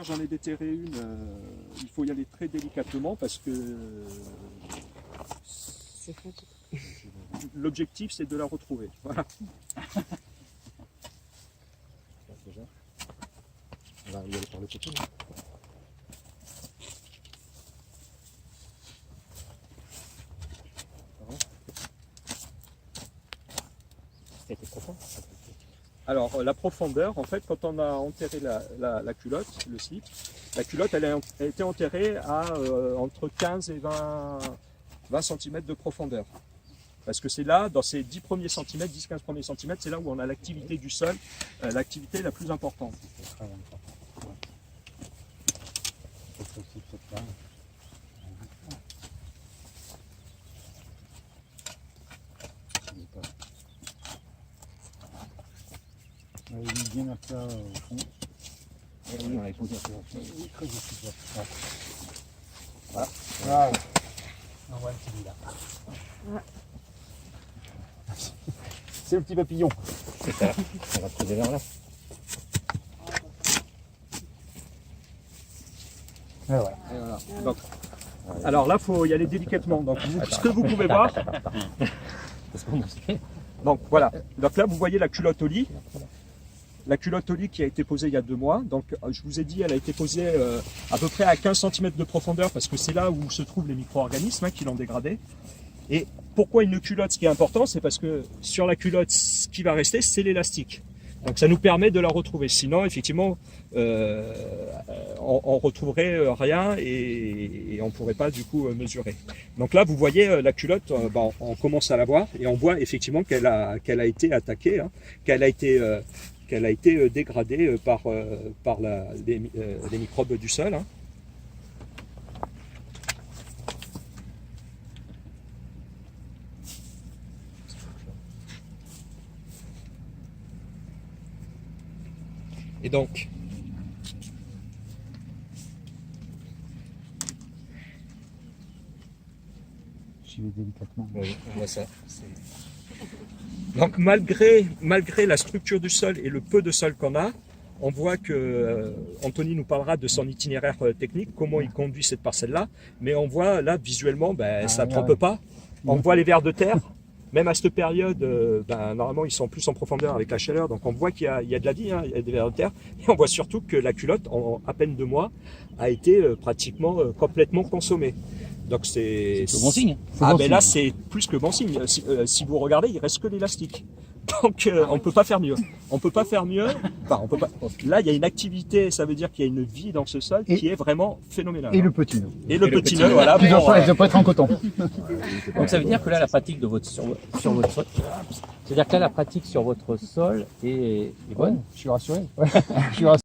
J'en ai déterré une, il faut y aller très délicatement parce que l'objectif c'est de la retrouver. Voilà. Déjà, on va y aller par le côté. C'était profond. Alors la profondeur, en fait, quand on a enterré la culotte, le slip, la culotte elle a été enterrée à entre 15 et 20 cm de profondeur. Parce que c'est là, dans ces 10 premiers centimètres, 10-15 premiers centimètres, c'est là où on a l'activité du sol, l'activité la plus importante. C'est très important. C'est aussi peut-être là. On avait mis bien à plat au fond. Oui, on l'avait posé à plat. Oui, très efficace. Voilà. Voilà. On voit celui-là. C'est le petit papillon. C'est ça. On va se poser vers là. Ah ouais. Et voilà. Donc, alors là, il faut y aller délicatement. Donc, ce que vous pouvez voir. Donc voilà. Donc là, vous voyez la culotte au lit. La culotte au lit qui a été posée il y a 2 mois. Donc je vous ai dit, elle a été posée à peu près à 15 cm de profondeur parce que c'est là où se trouvent les micro-organismes qui l'ont dégradée. Et pourquoi une culotte? Ce qui est important, c'est parce que sur la culotte, ce qui va rester, c'est l'élastique. Donc ça nous permet de la retrouver. Sinon, effectivement, on retrouverait rien et on pourrait pas du coup mesurer. Donc là, vous voyez la culotte, on commence à la voir et on voit effectivement qu'elle a été attaquée, hein, qu'elle a été dégradée par les microbes du sol. Hein. Et donc, J'y vais délicatement. oui, on voit ça. Donc malgré la structure du sol et le peu de sol qu'on a, on voit que Anthony nous parlera de son itinéraire technique, comment il conduit cette parcelle-là, mais on voit là visuellement, ça ne trompe pas. On voit les vers de terre. Même à cette période, normalement, ils sont plus en profondeur avec la chaleur, donc on voit qu'il y a de la vie, hein, il y a des vers de terre, et on voit surtout que la culotte, en à peine 2 mois, a été pratiquement complètement consommée. Donc c'est bon signe. Là, c'est plus que bon signe. Si vous regardez, il reste que l'élastique. Donc on peut pas faire mieux. On peut pas faire mieux. Enfin, on peut pas. Là, il y a une activité, ça veut dire qu'il y a une vie dans ce sol qui est vraiment phénoménale. Et le petit nœud. Et le petit nœud, voilà. Ils doivent pas être en coton. Donc ça veut dire que là la pratique de votre sur votre sol, c'est-à-dire que là la pratique sur votre sol est bonne. Je suis rassuré. Je suis rassuré.